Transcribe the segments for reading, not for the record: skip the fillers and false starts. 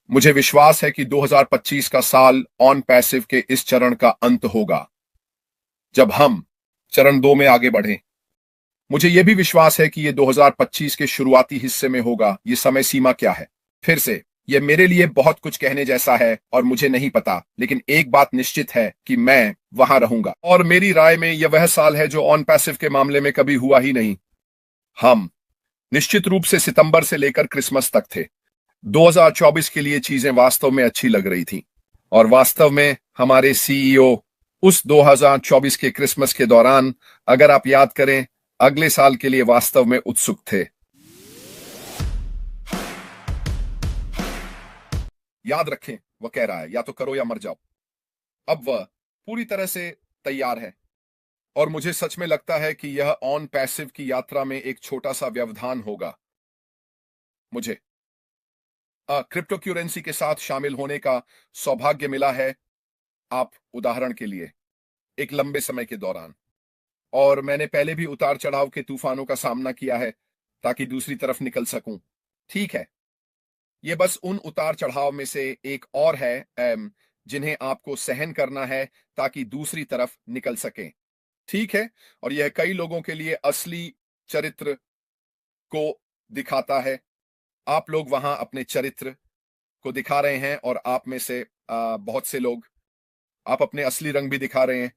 मुझे विश्वास है कि 2025 का साल ऑन पैसिव के इस चरण का अंत होगा, जब हम चरण 2 में आगे बढ़ें। मुझे यह भी विश्वास है कि यह 2025 के शुरुआती हिस्से में होगा। यह समय सीमा क्या है? फिर से, यह मेरे लिए बहुत कुछ कहने जैसा है और मुझे नहीं पता, लेकिन एक बात निश्चित है कि मैं वहां रहूंगा। और मेरी राय में यह वह साल है जो ऑन पैसिव के मामले में कभी हुआ ही नहीं। हम निश्चित रूप से सितंबर से लेकर क्रिसमस तक थे। 2024 के लिए चीजें वास्तव में अच्छी लग रही थी, और वास्तव में हमारे सीईओ उस 2024 के क्रिसमस के दौरान, अगर आप याद करें, अगले साल के लिए वास्तव में उत्सुक थे। याद रखें, वह कह रहा है, या तो करो या मर जाओ। अब वह पूरी तरह से तैयार है, और मुझे सच में लगता है कि यह ऑन पैसिव की यात्रा में एक छोटा सा व्यवधान होगा। मुझे क्रिप्टो क्यूरेंसी के साथ शामिल होने का सौभाग्य मिला है, आप उदाहरण के लिए, एक लंबे समय के दौरान। और मैंने पहले भी उतार चढ़ाव के तूफानों का सामना किया है ताकि दूसरी तरफ निकल सकूं। ठीक है, ये बस उन उतार चढ़ाव में से एक और है जिन्हें आपको सहन करना है ताकि दूसरी तरफ निकल सकें। ठीक है, और यह कई लोगों के लिए असली चरित्र को दिखाता है। आप लोग वहां अपने चरित्र को दिखा रहे हैं, और आप में से बहुत से लोग, आप अपने असली रंग भी दिखा रहे हैं।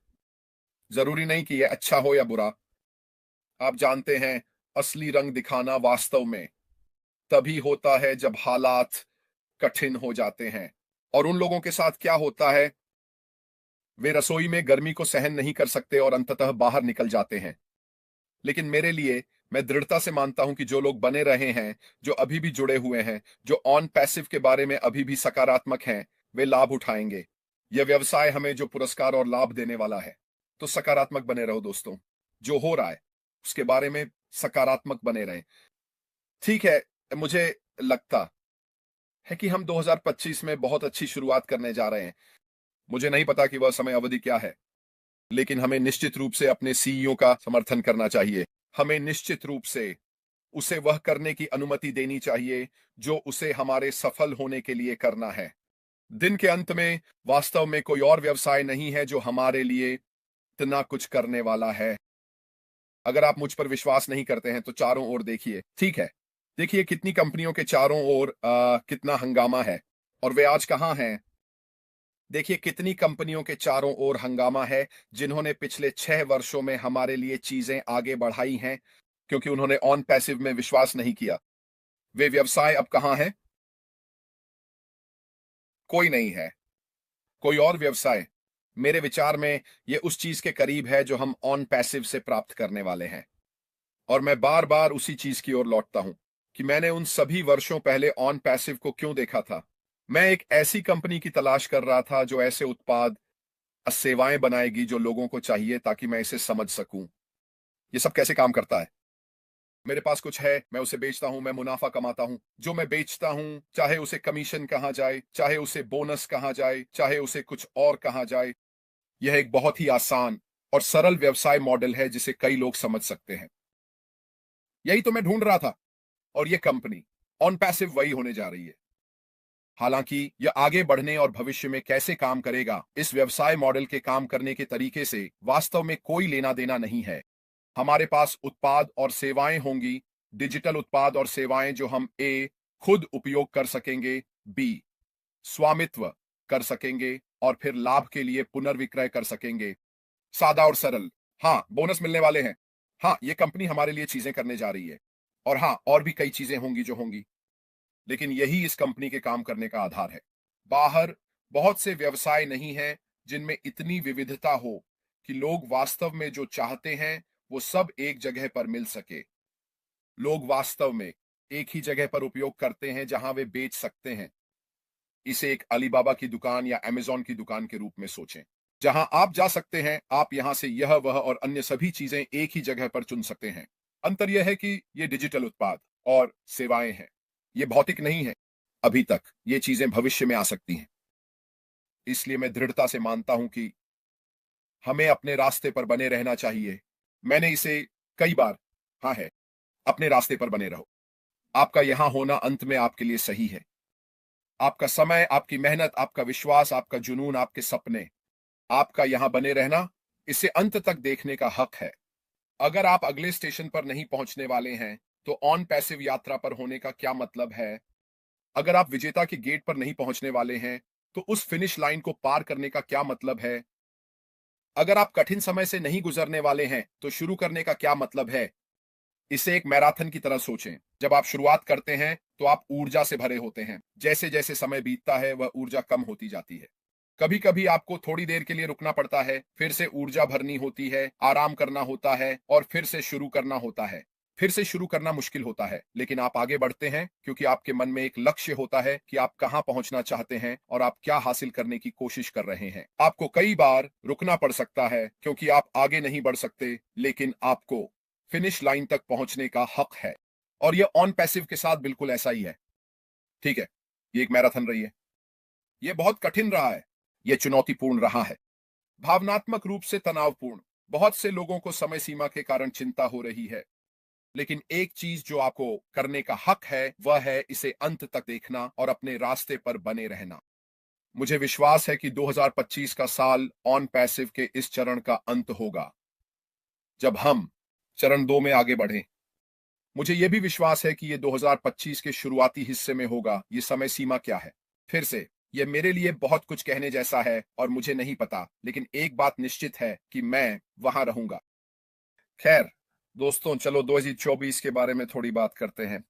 जरूरी नहीं कि यह अच्छा हो या बुरा। आप जानते हैं, असली रंग दिखाना वास्तव में तभी होता है जब हालात कठिन हो जाते हैं। और उन लोगों के साथ क्या होता है, वे रसोई में गर्मी को सहन नहीं कर सकते और अंततः बाहर निकल जाते हैं। लेकिन मेरे लिए, मैं दृढ़ता से मानता हूं कि जो लोग बने रहे हैं, जो अभी भी जुड़े हुए हैं, जो ऑन पैसिव के बारे में अभी भी सकारात्मक हैं, वे लाभ उठाएंगे। यह व्यवसाय हमें जो पुरस्कार और लाभ देने वाला है। तो सकारात्मक बने रहो दोस्तों। जो हो रहा है उसके बारे में सकारात्मक बने रहें। ठीक है, मुझे लगता है कि हम 2025 में बहुत अच्छी शुरुआत करने जा रहे हैं। मुझे नहीं पता कि वह समय अवधि क्या है, लेकिन हमें निश्चित रूप से अपने सीईओ का समर्थन करना चाहिए। हमें निश्चित रूप से उसे वह करने की अनुमति देनी चाहिए जो उसे हमारे सफल होने के लिए करना है। दिन के अंत में वास्तव में कोई और व्यवसाय नहीं है जो हमारे लिए इतना कुछ करने वाला है। अगर आप मुझ पर विश्वास नहीं करते हैं तो चारों ओर देखिए। ठीक है, देखिए कितनी कंपनियों के चारों ओर कितना हंगामा है, और वे आज कहां हैं। देखिए कितनी कंपनियों के चारों ओर हंगामा है जिन्होंने पिछले 6 वर्षों में हमारे लिए चीजें आगे बढ़ाई हैं, क्योंकि उन्होंने ऑन पैसिव में विश्वास नहीं किया। वे व्यवसाय अब कहां हैं? कोई नहीं है। कोई और व्यवसाय, मेरे विचार में, ये उस चीज के करीब है जो हम ऑन पैसिव से प्राप्त करने वाले हैं। और मैं बार बार उसी चीज की ओर लौटता हूं कि मैंने उन सभी वर्षों पहले ऑन पैसिव को क्यों देखा था। मैं एक ऐसी कंपनी की तलाश कर रहा था जो ऐसे उत्पाद, सेवाएं बनाएगी जो लोगों को चाहिए, ताकि मैं इसे समझ सकूं ये सब कैसे काम करता है। मेरे पास कुछ है, मैं उसे बेचता हूं, मैं मुनाफा कमाता हूं। जो मैं बेचता हूं, चाहे उसे कमीशन कहा जाए, चाहे उसे बोनस कहा जाए, चाहे उसे कुछ और कहा जाए, यह एक बहुत ही आसान और सरल व्यवसाय मॉडल है जिसे कई लोग समझ सकते हैं। यही तो मैं ढूंढ रहा था, और यह कंपनी ऑन पैसिव वही होने जा रही है। हालांकि यह आगे बढ़ने और भविष्य में कैसे काम करेगा, इस व्यवसाय मॉडल के काम करने के तरीके से वास्तव में कोई लेना देना नहीं है। हमारे पास उत्पाद और सेवाएं होंगी, डिजिटल उत्पाद और सेवाएं जो हम खुद उपयोग कर सकेंगे, बी स्वामित्व कर सकेंगे, और फिर लाभ के लिए पुनर्विक्रय कर सकेंगे। सादा और सरल। हाँ, बोनस मिलने वाले हैं। हाँ, ये कंपनी हमारे लिए चीजें करने जा रही है। और हाँ, और भी कई चीजें होंगी जो होंगी, लेकिन यही इस कंपनी के काम करने का आधार है। बाहर बहुत से व्यवसाय नहीं हैं जिनमें इतनी विविधता हो कि लोग वास्तव में जो चाहते हैं वो सब एक जगह पर मिल सके। लोग वास्तव में एक ही जगह पर उपयोग करते हैं जहां वे बेच सकते हैं। इसे एक अलीबाबा की दुकान या अमेजॉन की दुकान के रूप में सोचें, जहां आप जा सकते हैं, आप यहां से यह वह और अन्य सभी चीजें एक ही जगह पर चुन सकते हैं। अंतर यह है कि ये डिजिटल उत्पाद और सेवाएं हैं, ये भौतिक नहीं है। अभी तक ये चीजें भविष्य में आ सकती हैं। इसलिए मैं दृढ़ता से मानता हूं कि हमें अपने रास्ते पर बने रहना चाहिए। मैंने इसे कई बार, हाँ है, अपने रास्ते पर बने रहो। आपका यहां होना अंत में आपके लिए सही है। आपका समय, आपकी मेहनत, आपका विश्वास, आपका जुनून, आपके सपने, आपका यहां बने रहना, इसे अंत तक देखने का हक है। अगर आप अगले स्टेशन पर नहीं पहुंचने वाले हैं, तो ऑन पैसिव यात्रा पर होने का क्या मतलब है? अगर आप विजेता के गेट पर नहीं पहुंचने वाले हैं, तो उस फिनिश लाइन को पार करने का क्या मतलब है? अगर आप कठिन समय से नहीं गुजरने वाले हैं, तो शुरू करने का क्या मतलब है? इसे एक मैराथन की तरह सोचें। जब आप शुरुआत करते हैं, तो आप ऊर्जा से भरे होते हैं। जैसे जैसे समय बीतता है, वह ऊर्जा कम होती जाती है। कभी कभी आपको थोड़ी देर के लिए रुकना पड़ता है, फिर से ऊर्जा भरनी होती है, आराम करना होता है और फिर से शुरू करना होता है। फिर से शुरू करना मुश्किल होता है, लेकिन आप आगे बढ़ते हैं क्योंकि आपके मन में एक लक्ष्य होता है कि आप कहां पहुंचना चाहते हैं और आप क्या हासिल करने की कोशिश कर रहे हैं। आपको कई बार रुकना पड़ सकता है क्योंकि आप आगे नहीं बढ़ सकते, लेकिन आपको फिनिश लाइन तक पहुंचने का हक है। और यह ऑन पैसिव के साथ बिल्कुल ऐसा ही है। ठीक है, ये एक मैराथन रही है। यह बहुत कठिन रहा है। यह चुनौतीपूर्ण रहा है, भावनात्मक रूप से तनावपूर्ण। बहुत से लोगों को समय सीमा के कारण चिंता हो रही है, लेकिन एक चीज जो आपको करने का हक है, वह है इसे अंत तक देखना और अपने रास्ते पर बने रहना। मुझे विश्वास है कि 2025 का साल ऑन पैसिव के इस चरण का अंत होगा, जब हम चरण 2 में आगे बढ़ें। मुझे यह भी विश्वास है कि यह 2025 के शुरुआती हिस्से में होगा। ये समय सीमा क्या है? फिर से, यह मेरे लिए बहुत कुछ कहने जैसा है और मुझे नहीं पता, लेकिन एक बात निश्चित है कि मैं वहां रहूंगा। खैर दोस्तों, चलो 2024 के बारे में थोड़ी बात करते हैं।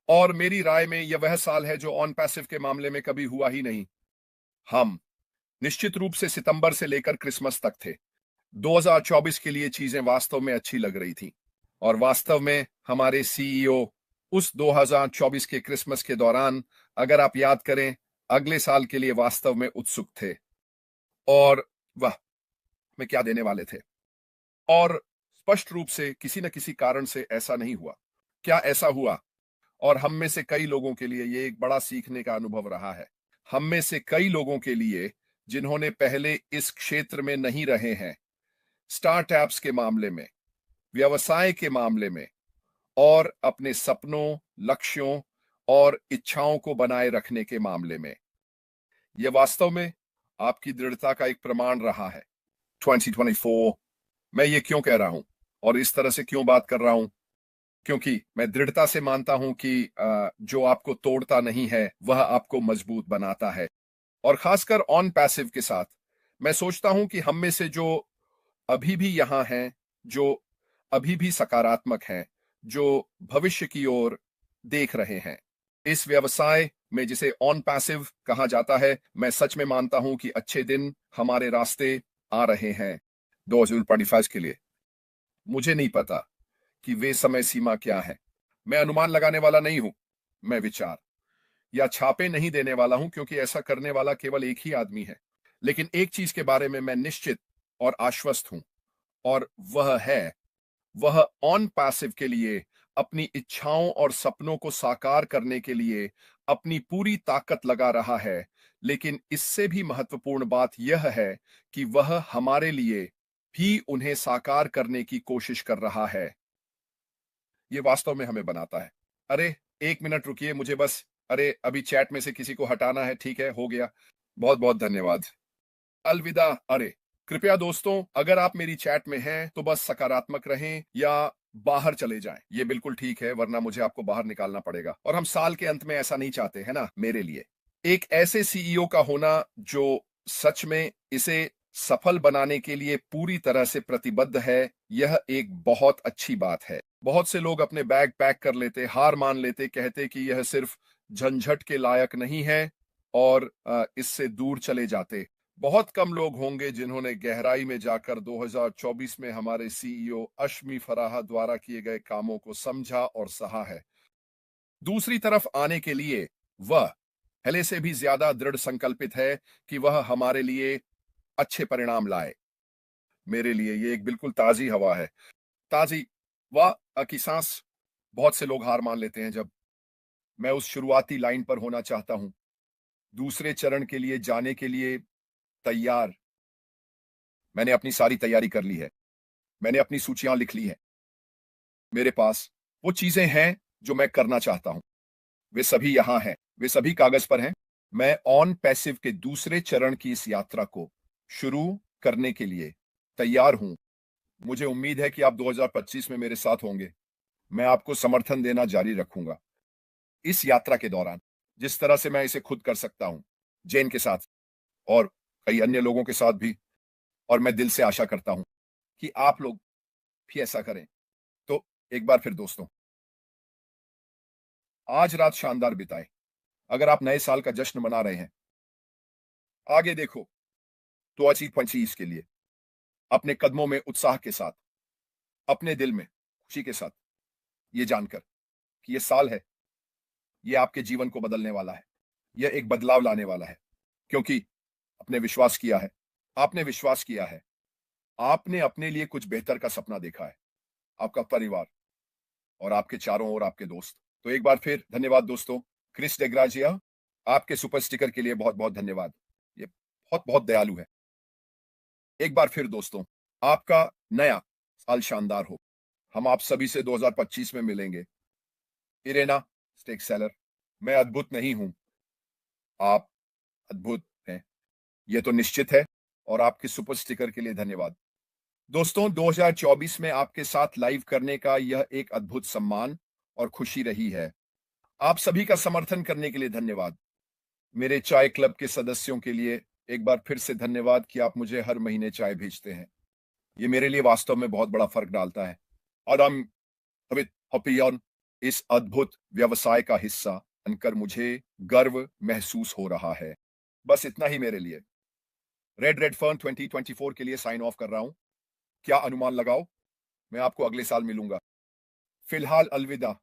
और मेरी राय में यह वह साल है जो ऑन पैसिव के मामले में कभी हुआ ही नहीं। हम निश्चित रूप से सितंबर से लेकर क्रिसमस तक थे। 2024 के लिए चीजें वास्तव में अच्छी लग रही थी। और वास्तव में हमारे सीईओ उस 2024 के क्रिसमस के दौरान, अगर आप याद करें, अगले साल के लिए वास्तव में उत्सुक थे। और वह में क्या देने वाले थे। और स्पष्ट रूप से किसी न किसी कारण से ऐसा नहीं हुआ। क्या ऐसा हुआ? और हम में से कई लोगों के लिए यह एक बड़ा सीखने का अनुभव रहा है। हम में से कई लोगों के लिए जिन्होंने पहले इस क्षेत्र में नहीं रहे हैं, स्टार्टअप्स के मामले में, व्यवसाय के मामले में, और अपने सपनों, लक्ष्यों और इच्छाओं को बनाए रखने के मामले में, यह वास्तव में आपकी दृढ़ता का एक प्रमाण रहा है। 2024, मैं ये क्यों कह रहा हूं और इस तरह से क्यों बात कर रहा हूं? क्योंकि मैं दृढ़ता से मानता हूं कि जो आपको तोड़ता नहीं है, वह आपको मजबूत बनाता है। और खासकर ऑन पैसिव के साथ मैं सोचता हूं कि हम में से जो अभी भी यहां हैं, जो अभी भी सकारात्मक हैं, जो भविष्य की ओर देख रहे हैं, इस व्यवसाय में जिसे ऑन पैसिव कहा जाता है, मैं सच में मानता हूं कि अच्छे दिन हमारे रास्ते आ रहे हैं 2025 के लिए। मुझे नहीं पता कि वे समय सीमा क्या है। मैं अनुमान लगाने वाला नहीं हूं। मैं विचार या छापे नहीं देने वाला हूं, क्योंकि ऐसा करने वाला केवल एक ही आदमी है। लेकिन एक चीज के बारे में मैं निश्चित और आश्वस्त हूं, और वह ऑन पैसिव के लिए, अपनी इच्छाओं और सपनों को साकार करने के लिए अपनी पूरी ताकत लगा रहा है। लेकिन इससे भी महत्वपूर्ण बात यह है कि वह हमारे लिए भी उन्हें साकार करने की कोशिश कर रहा है। ये वास्तव में हमें बनाता है। अरे, एक मिनट रुकिए, मुझे बस, अरे अभी चैट में से किसी को हटाना है। ठीक है, हो गया। बहुत बहुत धन्यवाद। अलविदा। अरे कृपया दोस्तों, अगर आप मेरी चैट में हैं तो बस सकारात्मक रहें या बाहर चले जाएं। ये बिल्कुल ठीक है, वरना मुझे आपको बाहर निकालना पड़ेगा, और हम साल के अंत में ऐसा नहीं चाहते, है ना? मेरे लिए एक ऐसे सीईओ का होना जो सच में इसे सफल बनाने के लिए पूरी तरह से प्रतिबद्ध है, यह एक बहुत अच्छी बात है। बहुत से लोग अपने बैग पैक कर लेते, हार मान लेते, कहते कि यह सिर्फ झंझट के लायक नहीं है और इससे दूर चले जाते। बहुत कम लोग होंगे जिन्होंने गहराई में जाकर 2024 में हमारे सीईओ अश्मी फराह द्वारा किए गए कामों को समझा और सहा है। दूसरी तरफ आने के लिए वह पहले से भी ज्यादा दृढ़ संकल्पित है कि वह हमारे लिए अच्छे परिणाम लाए। मेरे लिए ये एक बिल्कुल ताजी हवा है। ताजी वाह की सांस। बहुत से लोग हार मान लेते हैं जब मैं उस शुरुआती लाइन पर होना चाहता हूं, दूसरे चरण के लिए जाने के लिए तैयार। मैंने अपनी सारी तैयारी कर ली है। मैंने अपनी सूचियां लिख ली हैं। मेरे पास वो चीजें हैं जो मैं करना चाहता हूं। वे सभी यहां हैं, वे सभी कागज पर हैं। मैं ऑन पैसिव के दूसरे चरण की इस यात्रा को शुरू करने के लिए तैयार हूं। मुझे उम्मीद है कि आप 2025 में मेरे साथ होंगे। मैं आपको समर्थन देना जारी रखूंगा इस यात्रा के दौरान, जिस तरह से मैं इसे खुद कर सकता हूं, जेन के साथ और कई अन्य लोगों के साथ भी। और मैं दिल से आशा करता हूं कि आप लोग भी ऐसा करें। तो एक बार फिर दोस्तों, आज रात शानदार बिताए। अगर आप नए साल का जश्न मना रहे हैं, आगे देखो, तो 2025 के लिए अपने कदमों में उत्साह के साथ, अपने दिल में खुशी के साथ, ये जानकर कि ये साल है, ये आपके जीवन को बदलने वाला है, यह एक बदलाव लाने वाला है। क्योंकि आपने विश्वास किया है, आपने विश्वास किया है, आपने अपने लिए कुछ बेहतर का सपना देखा है, आपका परिवार और आपके चारों ओर आपके दोस्त। तो एक बार फिर धन्यवाद दोस्तों। क्रिस डेग्राजिया, आपके सुपर स्टिकर के लिए बहुत बहुत धन्यवाद। ये बहुत बहुत दयालु है। एक बार फिर दोस्तों, आपका नया साल शानदार हो। हम आप सभी से 2025 में मिलेंगे। इरेना स्टेक सेलर, मैं अद्भुत नहीं हूं, आप अद्भुत हैं, यह तो निश्चित है। और आपके सुपर स्टिकर के लिए धन्यवाद दोस्तों। 2024 में आपके साथ लाइव करने का यह एक अद्भुत सम्मान और खुशी रही है। आप सभी का समर्थन करने के लिए धन्यवाद। मेरे चाय क्लब के सदस्यों के लिए एक बार फिर से धन्यवाद कि आप मुझे हर महीने चाय भेजते हैं। ये मेरे लिए वास्तव में बहुत बड़ा फर्क डालता है। और हम हॉपियन इस अद्भुत व्यवसाय का हिस्सा बनकर मुझे गर्व महसूस हो रहा है। बस इतना ही मेरे लिए। रेड रेड फर्न 2024 के लिए साइन ऑफ कर रहा हूं। क्या अनुमान लगाओ, मैं आपको अगले साल मिलूंगा। फिलहाल अलविदा।